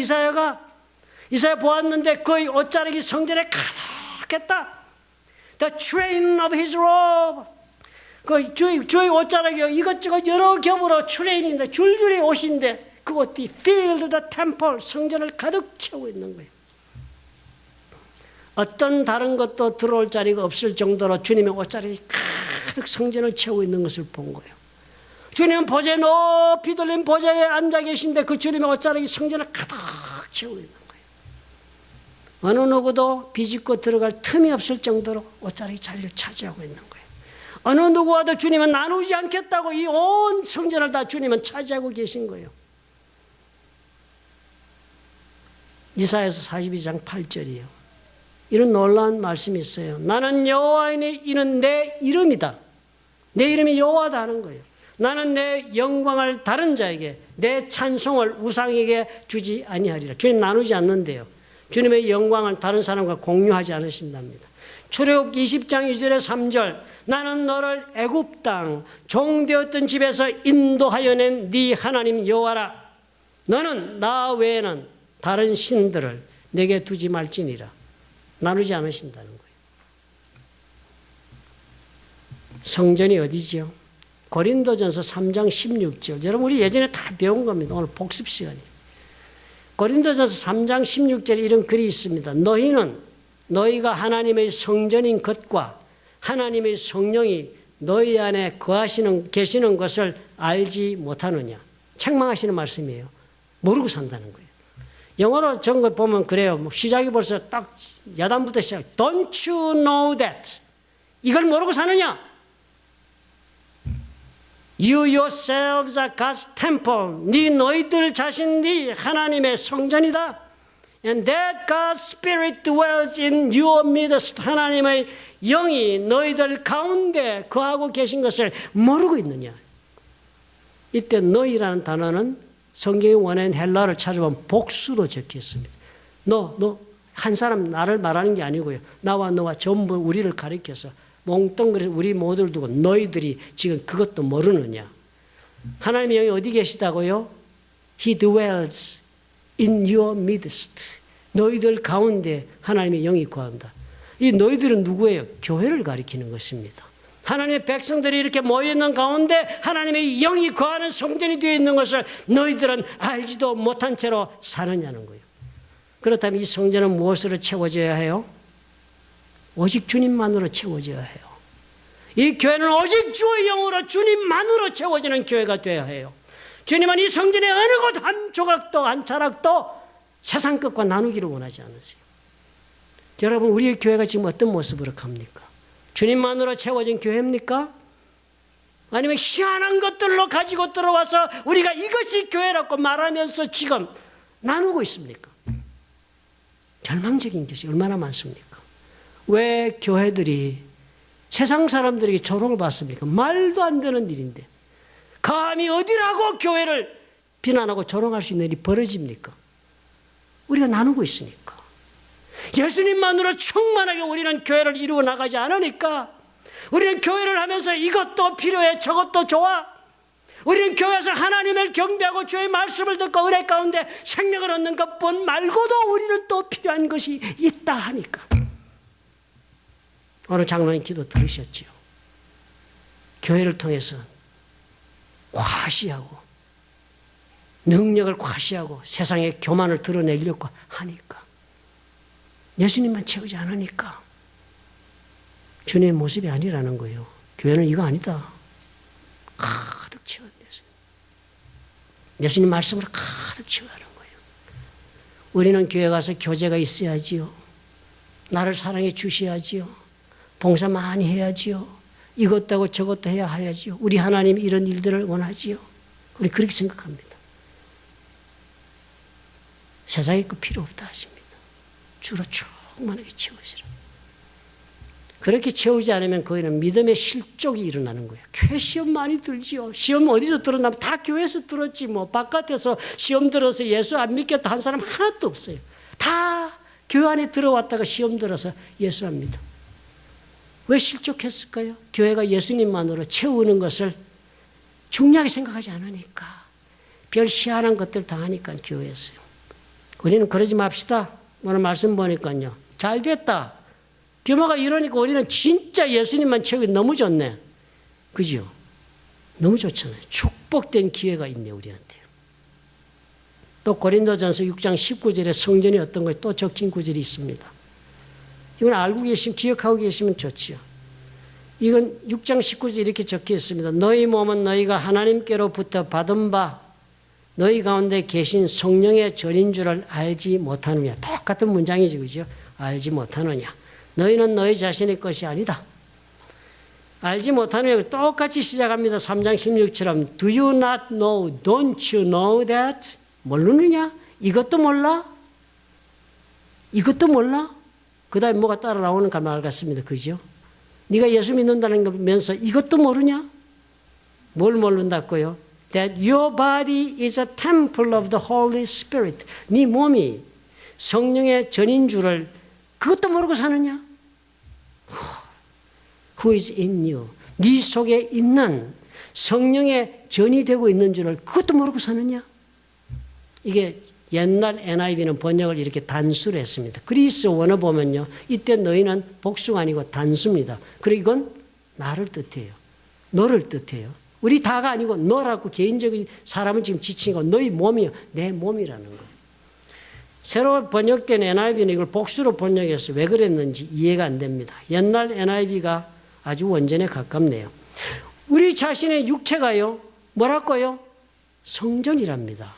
이사야 보았는데 그의 옷자락이 성전에 가득했다. The train of his robe. 그 주의 옷자락이 이것저것 여러 겹으로 트레인인데 줄줄이 옷인데 그 옷이 filled the temple. 성전을 가득 채우고 있는 거예요. 어떤 다른 것도 들어올 자리가 없을 정도로 주님의 옷자락이 가득 성전을 채우고 있는 것을 본 거예요. 주님은 보좌에 높이 들린 보좌에 앉아 계신데 그 주님의 옷자락이 성전을 가득 채우고 있는 거예요. 어느 누구도 비집고 들어갈 틈이 없을 정도로 옷자락이 자리를 차지하고 있는 거예요. 어느 누구와도 주님은 나누지 않겠다고 이 온 성전을 다 주님은 차지하고 계신 거예요. 이사야서 42장 8절이에요. 이런 놀라운 말씀이 있어요. 나는 여호와이니 이는 내 이름이다. 내 이름이 여호와다 하는 거예요. 나는 내 영광을 다른 자에게 내 찬송을 우상에게 주지 아니하리라. 주님 나누지 않는데요. 주님의 영광을 다른 사람과 공유하지 않으신답니다. 출애굽기 20장 2절에 3절 나는 너를 애굽 땅 종되었던 집에서 인도하여 낸 네 하나님 여호와라. 너는 나 외에는 다른 신들을 내게 두지 말지니라. 나누지 않으신다는 거예요. 성전이 어디죠? 고린도전서 3장 16절. 여러분 우리 예전에 다 배운 겁니다. 오늘 복습 시간이에요. 고린도전서 3장 16절에 이런 글이 있습니다. 너희는 너희가 하나님의 성전인 것과 하나님의 성령이 너희 안에 계시는 것을 알지 못하느냐. 책망하시는 말씀이에요. 모르고 산다는 거예요. 영어로 전 거 보면 그래요. 시작이 벌써 딱 야단부터 시작. Don't you know that? 이걸 모르고 사느냐? You yourselves are God's temple. 너희들 자신이 하나님의 성전이다. And that God's Spirit dwells in your midst. 하나님의 영이 너희들 가운데 거하고 계신 것을 모르고 있느냐. 이때 너희라는 단어는 성경이 원하는 헬라어를 찾아보면 복수로 적혀 있습니다. 너 한 사람 나를 말하는 게 아니고요. 나와 너와 전부 우리를 가리켜서 몽뚱그려서 우리 모두를 두고 너희들이 지금 그것도 모르느냐. 하나님의 영이 어디 계시다고요? He dwells in your midst. 너희들 가운데 하나님의 영이 거한다. 이 너희들은 누구예요? 교회를 가리키는 것입니다. 하나님의 백성들이 이렇게 모여있는 가운데 하나님의 영이 거하는 성전이 되어 있는 것을 너희들은 알지도 못한 채로 사느냐는 거예요. 그렇다면 이 성전은 무엇으로 채워져야 해요? 오직 주님만으로 채워져야 해요. 이 교회는 오직 주의 영으로 주님만으로 채워지는 교회가 되어야 해요. 주님은 이 성전의 어느 곳 한 조각도 한 자락도 세상 것과 나누기를 원하지 않으세요. 여러분 우리의 교회가 지금 어떤 모습으로 갑니까? 주님만으로 채워진 교회입니까? 아니면 희한한 것들로 가지고 들어와서 우리가 이것이 교회라고 말하면서 지금 나누고 있습니까? 절망적인 것이 얼마나 많습니까? 왜 교회들이 세상 사람들에게 조롱을 받습니까? 말도 안 되는 일인데 감히 어디라고 교회를 비난하고 조롱할 수 있는 일이 벌어집니까? 우리가 나누고 있으니까. 예수님만으로 충만하게 우리는 교회를 이루어 나가지 않으니까 우리는 교회를 하면서 이것도 필요해 저것도 좋아. 우리는 교회에서 하나님을 경배하고 주의 말씀을 듣고 은혜 가운데 생명을 얻는 것뿐 말고도 우리는 또 필요한 것이 있다 하니까. 오늘 장로님 기도 들으셨지요? 교회를 통해서 과시하고 능력을 과시하고 세상의 교만을 드러내려고 하니까 예수님만 채우지 않으니까 주님의 모습이 아니라는 거예요. 교회는 이거 아니다. 가득 채워야 돼요. 예수님 말씀으로 가득 채워야 하는 거예요. 우리는 교회 가서 교제가 있어야지요. 나를 사랑해 주셔야지요. 봉사 많이 해야지요. 이것도 하고 저것도 해야 하야지요. 우리 하나님 이런 일들을 원하지요. 우리 그렇게 생각합니다. 세상에 그 필요 없다 하십니다. 주로 충만하게 채우시라. 그렇게 채우지 않으면 거기는 믿음의 실족이 일어나는 거예요. 교회 시험 많이 들지요. 시험 어디서 들었나면 다 교회에서 들었지 뭐. 바깥에서 시험 들어서 예수 안 믿겠다 한 사람 하나도 없어요. 다 교회 안에 들어왔다가 시험 들어서 예수 안 믿어. 왜 실족했을까요? 교회가 예수님만으로 채우는 것을 중요하게 생각하지 않으니까. 별 희한한 것들 당하니까 교회에서요. 우리는 그러지 맙시다. 오늘 말씀 보니까요. 잘 됐다. 규모가 이러니까 우리는 진짜 예수님만 채우기 너무 좋네. 그죠? 너무 좋잖아요. 축복된 기회가 있네 우리한테요. 또 고린도전서 6장 19절에 성전이 어떤 걸 또 적힌 구절이 있습니다. 이건 알고 계시면 기억하고 계시면 좋지요. 이건 6장 19절에 이렇게 적혀 있습니다. 너희 몸은 너희가 하나님께로부터 받은 바 너희 가운데 계신 성령의 전인 줄을 알지 못하느냐. 똑같은 문장이죠. 그죠? 알지 못하느냐. 너희는 너희 자신의 것이 아니다. 알지 못하느냐. 똑같이 시작합니다. 3장 16처럼 Do you not know? Don't you know that? 모르느냐? 이것도 몰라? 이것도 몰라? 그 다음에 뭐가 따라 나오는 말 같습니다. 그죠? 네가 예수 믿는다는 거 면서 이것도 모르냐? 뭘 모른다고요? That your body is a temple of the Holy Spirit. 네 몸이 성령의 전인 줄을 그것도 모르고 사느냐? Who is in you? 네 속에 있는 성령의 전이 되고 있는 줄을 그것도 모르고 사느냐? 이게 옛날 NIV는 번역을 이렇게 단수로 했습니다. 그리스 원어 보면요. 이때 너희는 복수가 아니고 단수입니다. 그리고 이건 나를 뜻해요. 너를 뜻해요. 우리 다가 아니고 너라고 개인적인 사람은 지금 지칭 거 너희 몸이요. 내 몸이라는 거예요. 새로 번역된 NIV는 이걸 복수로 번역해서 왜 그랬는지 이해가 안 됩니다. 옛날 NIV가 아주 원전에 가깝네요. 우리 자신의 육체가요. 뭐라고요? 성전이랍니다.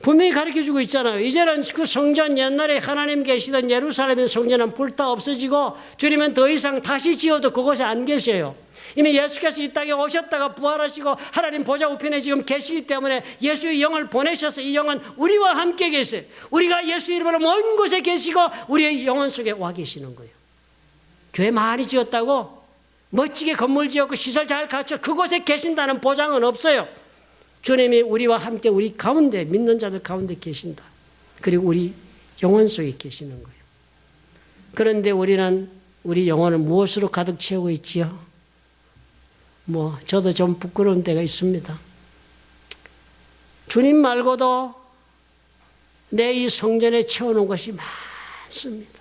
분명히 가르쳐주고 있잖아요. 이제는 그 성전 옛날에 하나님 계시던 예루살렘의 성전은 불타 없어지고 주님은 더 이상 다시 지어도 그곳에 안 계셔요. 이미 예수께서 이 땅에 오셨다가 부활하시고 하나님 보좌 우편에 지금 계시기 때문에 예수의 영을 보내셔서 이 영은 우리와 함께 계세요. 우리가 예수 이름으로 먼 곳에 계시고 우리의 영혼 속에 와 계시는 거예요. 교회 많이 지었다고 멋지게 건물 지었고 시설 잘 갖춰 그곳에 계신다는 보장은 없어요. 주님이 우리와 함께 우리 가운데 믿는 자들 가운데 계신다. 그리고 우리 영혼 속에 계시는 거예요. 그런데 우리는 우리 영혼을 무엇으로 가득 채우고 있지요? 저도 좀 부끄러운 때가 있습니다. 주님 말고도 내 이 성전에 채우는 것이 많습니다.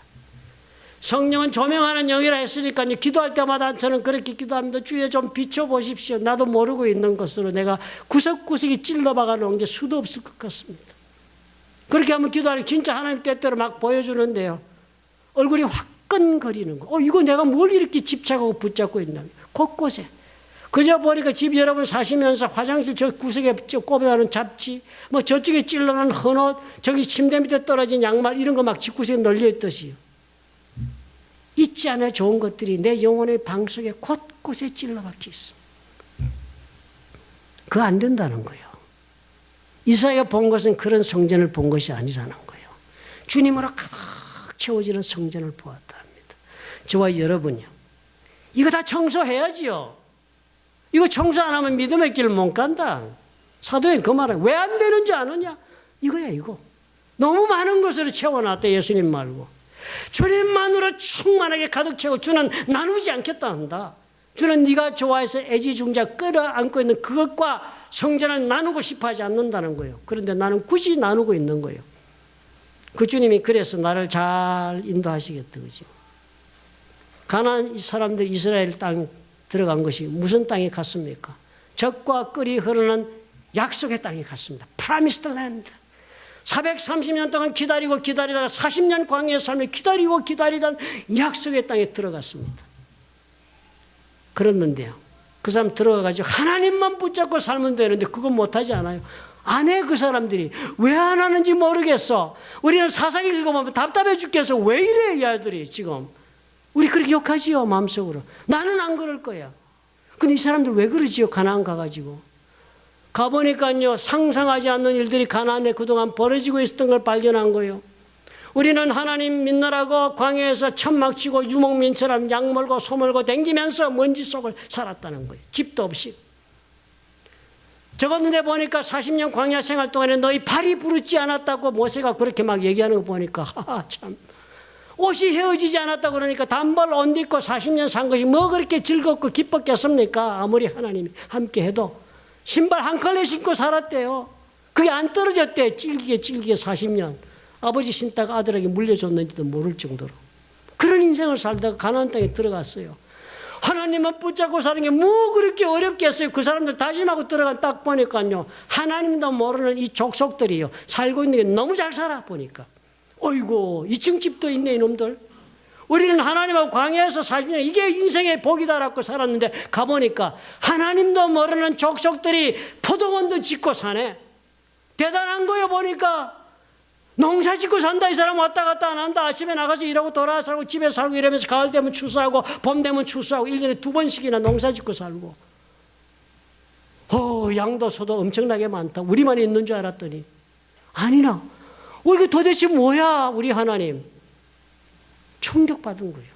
성령은 조명하는 영이라 했으니까 기도할 때마다 저는 그렇게 기도합니다. 주여 좀 비춰보십시오. 나도 모르고 있는 것으로 내가 구석구석이 찔러박아 놓은 게 수도 없을 것 같습니다. 그렇게 하면 기도하는 진짜 하나님 때때로 막 보여주는데요. 얼굴이 화끈거리는 거. 이거 내가 뭘 이렇게 집착하고 붙잡고 있나. 곳곳에. 그저 보니까 집 여러분 사시면서 화장실 저 구석에 꼽아놓은 잡지, 저쪽에 찔러놓은 헌옷, 저기 침대 밑에 떨어진 양말 이런 거 막 집구석에 널려 있듯이요. 있지 않아 좋은 것들이 내 영혼의 방 속에 곳곳에 찔러박혀 있어. 그거 안 된다는 거예요. 이사야가 본 것은 그런 성전을 본 것이 아니라는 거예요. 주님으로 가득 채워지는 성전을 보았다 합니다. 저와 여러분요. 이거 다 청소해야지요. 이거 청소 안 하면 믿음의 길을 못 간다. 사도행 그 말은 왜 안 되는지 아느냐? 이거야 이거. 너무 많은 것으로 채워놨다 예수님 말고. 주님만으로 충만하게 가득 채우고 주는 나누지 않겠다 한다. 주는 네가 좋아해서 애지중자 끌어안고 있는 그것과 성전을 나누고 싶어 하지 않는다는 거예요. 그런데 나는 굳이 나누고 있는 거예요. 그 주님이 그래서 나를 잘 인도하시겠다. 그죠? 가나안 사람들 이스라엘 땅 들어간 것이 무슨 땅에 갔습니까? 젖과 꿀이 흐르는 약속의 땅에 갔습니다. Promised Land. 430년 동안 기다리다가 40년 광야의 삶을 기다리던 약속의 땅에 들어갔습니다. 그랬는데요. 그 사람 들어가가지고 하나님만 붙잡고 살면 되는데 그건 못하지 않아요. 안 해 그 사람들이. 왜 안 하는지 모르겠어. 우리는 사사기 읽어보면 답답해 죽겠어. 왜 이래 이 아들이 지금. 우리 그렇게 욕하지요 마음속으로. 나는 안 그럴 거야. 근데 이 사람들 왜 그러지요 가나안 가가지고. 가보니까요 상상하지 않는 일들이 가나안에 그동안 벌어지고 있었던 걸 발견한 거예요. 우리는 하나님 믿느라고 광야에서 천막 치고 유목민처럼 양 몰고 소 몰고 댕기면서 먼지 속을 살았다는 거예요. 집도 없이. 적었는데 보니까 40년 광야 생활 동안에 너희 발이 부르지 않았다고 모세가 그렇게 막 얘기하는 거 보니까 참 옷이 헤어지지 않았다 그러니까 단벌 옷 입고 40년 산 것이 뭐 그렇게 즐겁고 기뻤겠습니까? 아무리 하나님이 함께 해도 신발 한 컬레 신고 살았대요. 그게 안 떨어졌대. 찔기게 40년. 아버지 신다가 아들에게 물려줬는지도 모를 정도로. 그런 인생을 살다가 가나안 땅에 들어갔어요. 하나님만 붙잡고 사는 게 뭐 그렇게 어렵겠어요. 그 사람들 다짐하고 들어간 딱 보니까요. 하나님도 모르는 이 족속들이요. 살고 있는 게 너무 잘 살아 보니까. 어이고 2층 집도 있네 이놈들. 우리는 하나님하고 광야에서 40년 이게 인생의 복이다라고 살았는데 가보니까 하나님도 모르는 족속들이 포도원도 짓고 사네. 대단한 거요 보니까. 농사 짓고 산다. 이 사람 왔다 갔다 안 한다. 아침에 나가서 일하고 돌아와 살고 집에 살고 이러면서 가을 되면 추수하고 봄 되면 추수하고 1년에 2번씩이나 농사 짓고 살고. 양도 소도 엄청나게 많다. 우리만 있는 줄 알았더니 아니나. 이게 도대체 뭐야 우리 하나님. 충격받은 거예요.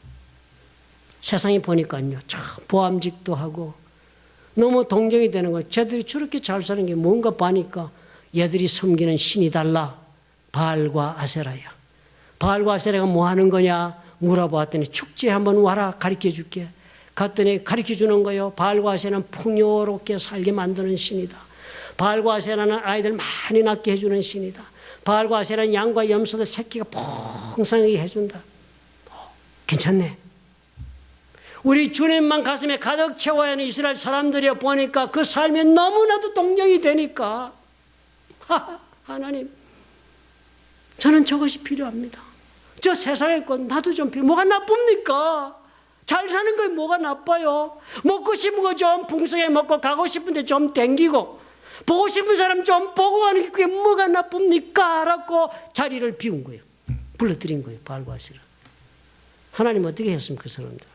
세상에 보니까요. 참 보암직도 하고 너무 동경이 되는 거예요. 쟤들이 저렇게 잘 사는 게 뭔가 봐니까 얘들이 섬기는 신이 달라. 바알과 아세라야. 바알과 아세라가 뭐 하는 거냐 물어봤더니 축제에 한번 와라 가르쳐 줄게. 갔더니 가르쳐 주는 거예요. 바알과 아세라는 풍요롭게 살게 만드는 신이다. 바알과 아세라는 아이들 많이 낳게 해주는 신이다. 바알과 아세라는 양과 염소들 새끼가 풍성하게 해준다. 괜찮네. 우리 주님만 가슴에 가득 채워야 하는 이스라엘 사람들이 보니까 그 삶이 너무나도 동경이 되니까 하나님 저는 저것이 필요합니다. 저 세상의 것 나도 좀 필요. 뭐가 나쁩니까? 잘 사는 거 뭐가 나빠요? 먹고 싶은 거 좀 풍성하게 먹고 가고 싶은데 좀 댕기고 보고 싶은 사람 좀 보고 가는 게 그게 뭐가 나쁩니까? 라고 자리를 비운 거예요. 불러들인 거예요. 바알과 아세라. 하나님 어떻게 했습니까? 그 사람들.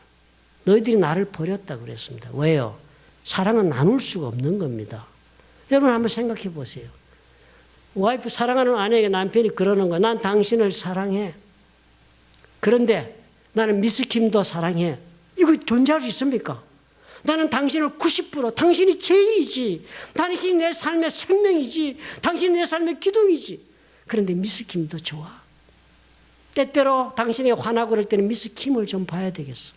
너희들이 나를 버렸다 그랬습니다. 왜요? 사랑은 나눌 수가 없는 겁니다. 여러분 한번 생각해 보세요. 와이프 사랑하는 아내에게 남편이 그러는 거야. 난 당신을 사랑해. 그런데 나는 미스킴도 사랑해. 이거 존재할 수 있습니까? 나는 당신을 90% 당신이 제일이지. 당신이 내 삶의 생명이지. 당신이 내 삶의 기둥이지. 그런데 미스킴도 좋아. 때때로 당신이 화나고 그럴 때는 미스킴을 좀 봐야 되겠어.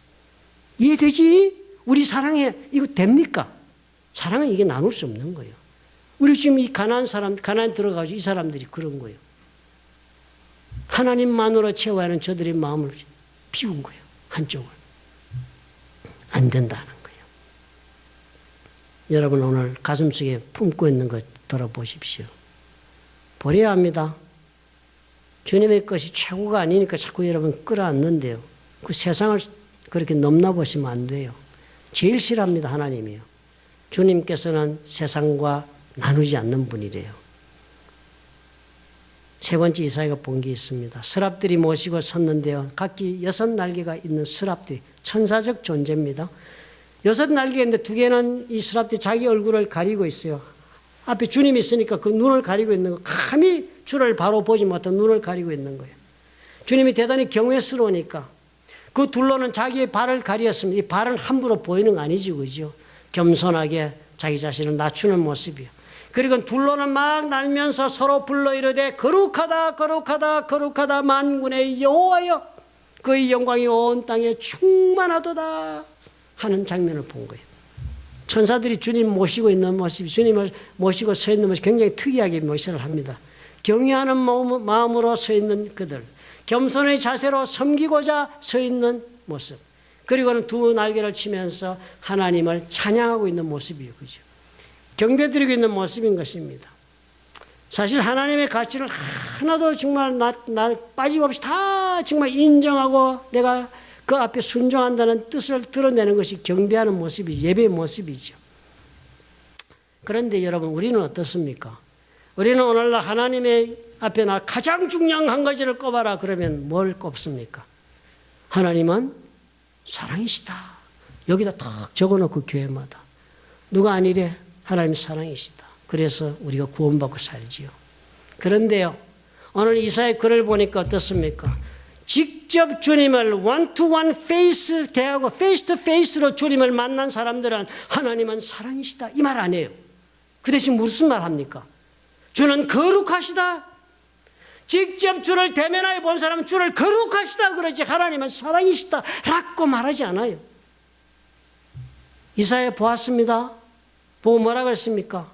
이해되지? 우리 사랑해. 이거 됩니까? 사랑은 이게 나눌 수 없는 거예요. 우리 지금 이 가나안 들어가서 이 사람들이 그런 거예요. 하나님만으로 채워야 하는 저들의 마음을 비운 거예요. 한쪽을. 안 된다는 거예요. 여러분 오늘 가슴속에 품고 있는 것 들어보십시오. 버려야 합니다. 주님의 것이 최고가 아니니까 자꾸 여러분 끌어안는데요. 그 세상을 그렇게 넘나보시면 안 돼요. 제일 싫어합니다. 하나님이요. 주님께서는 세상과 나누지 않는 분이래요. 세 번째 이사야가 본 게 있습니다. 서랍들이 모시고 섰는데요. 각기 6날개가 있는 서랍들이 천사적 존재입니다. 6날개인데 2개는 이 서랍들이 자기 얼굴을 가리고 있어요. 앞에 주님이 있으니까 그 눈을 가리고 있는 거. 감히 주를 바로 보지 못한 눈을 가리고 있는 거예요. 주님이 대단히 경외스러우니까 그 둘로는 자기의 발을 가리었습니다. 이 발은 함부로 보이는 거 아니죠. 그죠? 겸손하게 자기 자신을 낮추는 모습이요. 그리고 둘로는 막 날면서 서로 불러 이르되 거룩하다 거룩하다 거룩하다 만군의 여호와여 그의 영광이 온 땅에 충만하도다 하는 장면을 본 거예요. 천사들이 주님 모시고 있는 모습이 주님을 모시고 서 있는 모습이 굉장히 특이하게 묘사를 합니다. 경외하는 마음으로 서 있는 그들, 겸손의 자세로 섬기고자 서 있는 모습, 그리고는 2 날개를 치면서 하나님을 찬양하고 있는 모습이에요. 그죠? 경배드리고 있는 모습인 것입니다. 사실 하나님의 가치를 하나도 정말 빠짐없이 다 정말 인정하고 내가 그 앞에 순종한다는 뜻을 드러내는 것이 경배하는 모습이 예배의 모습이죠. 그런데 여러분 우리는 어떻습니까? 우리는 오늘날 하나님의 앞에 나 가장 중요한 한 가지를 꼽아라 그러면 뭘 꼽습니까? 하나님은 사랑이시다. 여기다 딱 적어놓고 교회마다 누가 아니래? 하나님 사랑이시다. 그래서 우리가 구원받고 살지요. 그런데요, 오늘 이사야 글을 보니까 어떻습니까? 직접 주님을 one-to-one face 대하고 face-to-face로 주님을 만난 사람들은 하나님은 사랑이시다 이 말 안 해요. 그 대신 무슨 말 합니까? 주는 거룩하시다. 직접 주를 대면하여 본 사람은 주를 거룩하시다 그러지 하나님은 사랑이시다 라고 말하지 않아요. 이사야 보았습니다. 보고 뭐라 그랬습니까?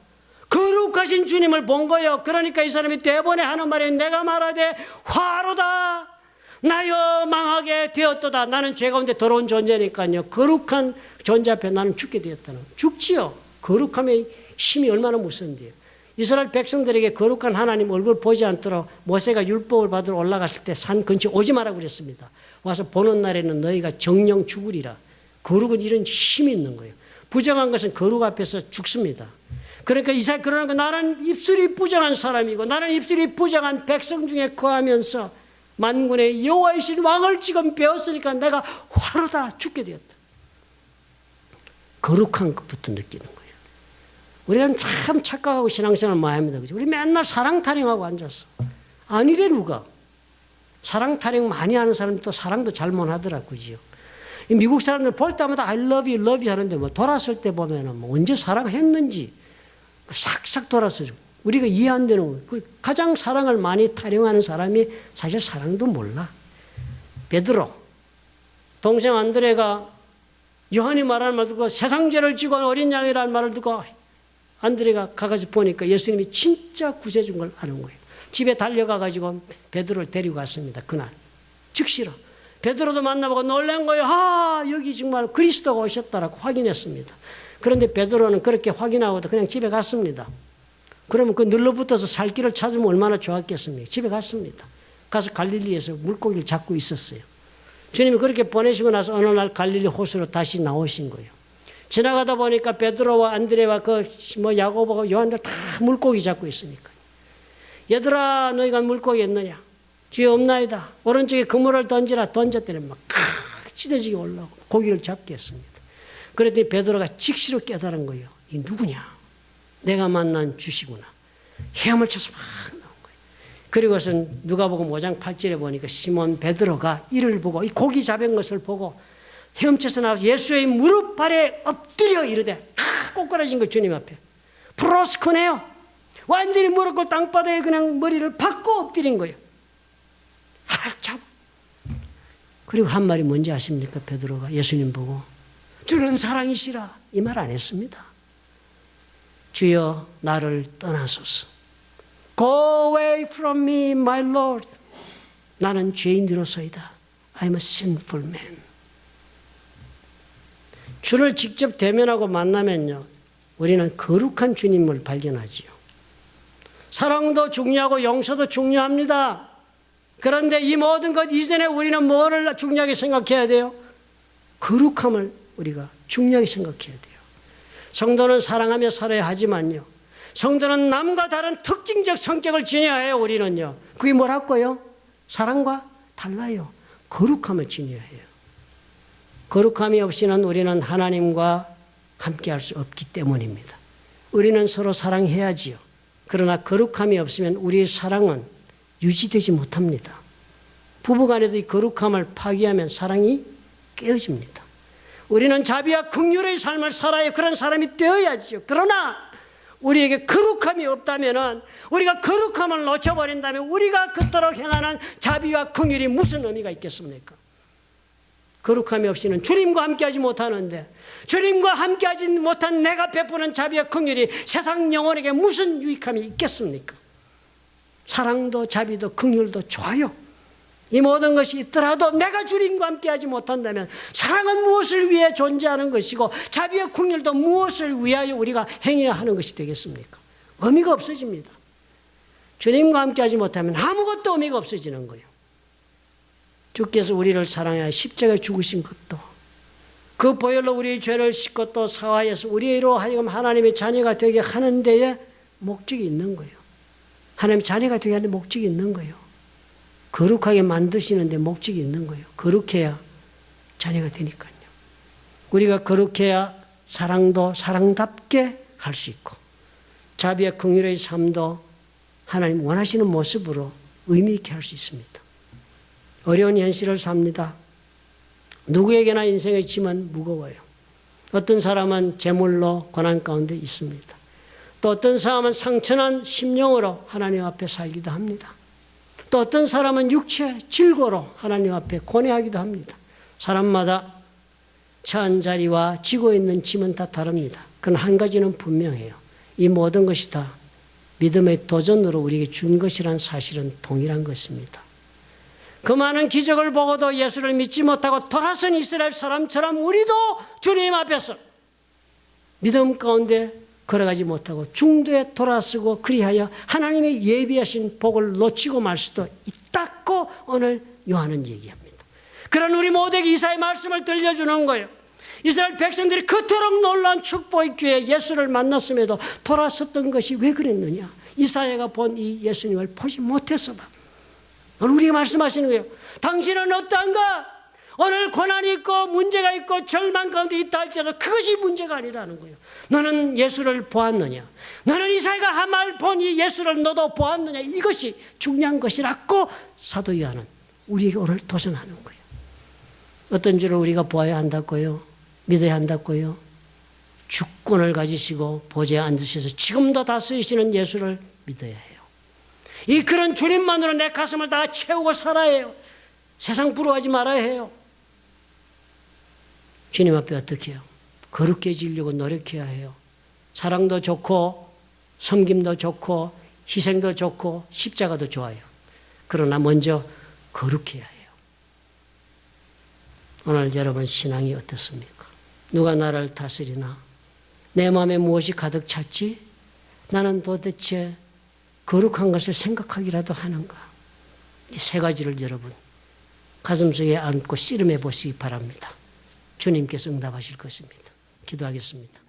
거룩하신 주님을 본 거예요. 그러니까 이 사람이 대본에 하는 말이 내가 말하되 화로다 나여 망하게 되었도다. 나는 죄 가운데 더러운 존재니까요. 거룩한 존재 앞에 나는 죽게 되었다는 거예요. 죽지요. 거룩함의 힘이 얼마나 무서운데요. 이스라엘 백성들에게 거룩한 하나님 얼굴 보지 않도록 모세가 율법을 받으러 올라갔을 때 산 근처 오지 마라 그랬습니다. 와서 보는 날에는 너희가 정령 죽으리라. 거룩은 이런 힘이 있는 거예요. 부정한 것은 거룩 앞에서 죽습니다. 그러니까 이사야 그러는 거 나는 입술이 부정한 사람이고 나는 입술이 부정한 백성 중에 거하면서 만군의 여호와이신 왕을 지금 배웠으니까 내가 화로다 죽게 되었다. 거룩한 것부터 느끼는 거예요. 우리는 참 착각하고 신앙생활 많이 합니다. 그죠? 우리 맨날 사랑 타령하고 앉았어. 아니래 누가. 사랑 타령 많이 하는 사람이 또 사랑도 잘 못하더라고요. 미국 사람들 볼 때마다 I love you, love you 하는데 뭐 돌았을 때 보면은 뭐 언제 사랑했는지 싹싹 돌아서 우리가 이해 안 되는 그 가장 사랑을 많이 타령하는 사람이 사실 사랑도 몰라. 베드로 동생 안드레가 요한이 말하는 말 듣고 세상 죄를 지고 어린 양이라는 말을 듣고 안드레가 가가지고 보니까 예수님이 진짜 구세주인 걸 아는 거예요. 집에 달려가가지고 베드로를 데리고 갔습니다. 그날 즉시로 베드로도 만나보고 놀란 거예요. 아 여기 정말 그리스도가 오셨다라고 확인했습니다. 그런데 베드로는 그렇게 확인하고도 그냥 집에 갔습니다. 그러면 그 눌러붙어서 살 길을 찾으면 얼마나 좋았겠습니까? 집에 갔습니다. 가서 갈릴리에서 물고기를 잡고 있었어요. 주님이 그렇게 보내시고 나서 어느 날 갈릴리 호수로 다시 나오신 거예요. 지나가다 보니까 베드로와 안드레와 야고보가 요한들 다 물고기 잡고 있으니까. 얘들아 너희가 물고기 있느냐? 주여 없나이다. 오른쪽에 그물을 던지라. 던졌더니 막 찢어지게 올라오고 고기를 잡게 했습니다. 그랬더니 베드로가 즉시로 깨달은 거예요. 이 누구냐? 내가 만난 주시구나. 헤엄을 쳐서 막 나온 거예요. 그리고선 누가복음 5장 8절에 보니까 시몬 베드로가 이를 보고 이 고기 잡은 것을 보고 헤엄쳐서 나와서 예수의 무릎 아래 엎드려 이르되 꼬꾸라진 거 주님 앞에 프로스코네요. 완전히 무릎 꿇고 땅바닥에 그냥 머리를 박고 엎드린 거예요. 참. 그리고 한 말이 뭔지 아십니까? 베드로가 예수님 보고 주는 사랑이시라 이 말 안 했습니다. 주여 나를 떠나소서. Go away from me, my Lord. 나는 죄인으로서이다. I'm a sinful man. 주를 직접 대면하고 만나면요, 우리는 거룩한 주님을 발견하지요. 사랑도 중요하고 용서도 중요합니다. 그런데 이 모든 것 이전에 우리는 뭐를 중요하게 생각해야 돼요? 거룩함을 우리가 중요하게 생각해야 돼요. 성도는 사랑하며 살아야 하지만요, 성도는 남과 다른 특징적 성격을 지녀야 해요. 우리는요. 그게 뭐라고요? 사랑과 달라요. 거룩함을 지녀야 해요. 거룩함이 없이는 우리는 하나님과 함께할 수 없기 때문입니다. 우리는 서로 사랑해야지요. 그러나 거룩함이 없으면 우리의 사랑은 유지되지 못합니다. 부부간에도 이 거룩함을 파기하면 사랑이 깨어집니다. 우리는 자비와 긍휼의 삶을 살아야 그런 사람이 되어야지요. 그러나 우리에게 거룩함이 없다면, 우리가 거룩함을 놓쳐버린다면 우리가 그토록 행하는 자비와 긍휼이 무슨 의미가 있겠습니까? 거룩함이 없이는 주님과 함께하지 못하는데, 주님과 함께하지 못한 내가 베푸는 자비와 긍휼이 세상 영혼에게 무슨 유익함이 있겠습니까? 사랑도 자비도 긍휼도 좋아요. 이 모든 것이 있더라도 내가 주님과 함께하지 못한다면 사랑은 무엇을 위해 존재하는 것이고 자비와 긍휼도 무엇을 위하여 우리가 행해야 하는 것이 되겠습니까? 의미가 없어집니다. 주님과 함께하지 못하면 아무것도 의미가 없어지는 거예요. 주께서 우리를 사랑하여 십자가에 죽으신 것도, 그 보혈로 우리의 죄를 씻고 또 사하여서 우리로 하여금 하나님의 자녀가 되게 하는 데에 목적이 있는 거예요. 하나님의 자녀가 되게 하는 목적이 있는 거예요. 거룩하게 만드시는 데 목적이 있는 거예요. 거룩해야 자녀가 되니까요. 우리가 거룩해야 사랑도 사랑답게 할 수 있고, 자비와 긍휼의 삶도 하나님 원하시는 모습으로 의미 있게 할 수 있습니다. 어려운 현실을 삽니다. 누구에게나 인생의 짐은 무거워요. 어떤 사람은 재물로 고난 가운데 있습니다. 또 어떤 사람은 상처난 심령으로 하나님 앞에 살기도 합니다. 또 어떤 사람은 육체 질고로 하나님 앞에 고뇌하기도 합니다. 사람마다 처한 자리와 지고 있는 짐은 다 다릅니다. 그러나 한 가지는 분명해요. 이 모든 것이 다 믿음의 도전으로 우리에게 준 것이란 사실은 동일한 것입니다. 그 많은 기적을 보고도 예수를 믿지 못하고 돌아선 이스라엘 사람처럼 우리도 주님 앞에서 믿음 가운데 걸어가지 못하고 중도에 돌아서고 그리하여 하나님의 예비하신 복을 놓치고 말 수도 있다고 오늘 요한은 얘기합니다. 그런 우리 모두에게 이사의 말씀을 들려주는 거예요. 이스라엘 백성들이 그토록 놀라운 축복의 기회에 예수를 만났음에도 돌아섰던 것이 왜 그랬느냐? 이사야가 본 이 예수님을 보지 못해서다. 오늘 우리가 말씀하시는 거예요. 당신은 어떠한가? 오늘 고난이 있고 문제가 있고 절망 가운데 있다 할지라도 그것이 문제가 아니라는 거예요. 너는 예수를 보았느냐? 너는 이사야가 한 말 본 이 예수를 너도 보았느냐? 이것이 중요한 것이라고 사도 요한은 우리에게 오늘 도전하는 거예요. 어떤 줄을 우리가 보아야 한다고요? 믿어야 한다고요? 주권을 가지시고 보좌에 앉으셔서 지금도 다스리시는 예수를 믿어야 해요. 이 그런 주님만으로 내 가슴을 다 채우고 살아야 해요. 세상 부러워하지 말아야 해요. 주님 앞에 어떻게 해요? 거룩해 지려고 노력해야 해요. 사랑도 좋고 섬김도 좋고 희생도 좋고 십자가도 좋아요. 그러나 먼저 거룩해야 해요. 오늘 여러분 신앙이 어떻습니까? 누가 나를 다스리나? 내 마음에 무엇이 가득 찼지? 나는 도대체 거룩한 것을 생각하기라도 하는가? 이 세 가지를 여러분 가슴속에 안고 씨름해 보시기 바랍니다. 주님께서 응답하실 것입니다. 기도하겠습니다.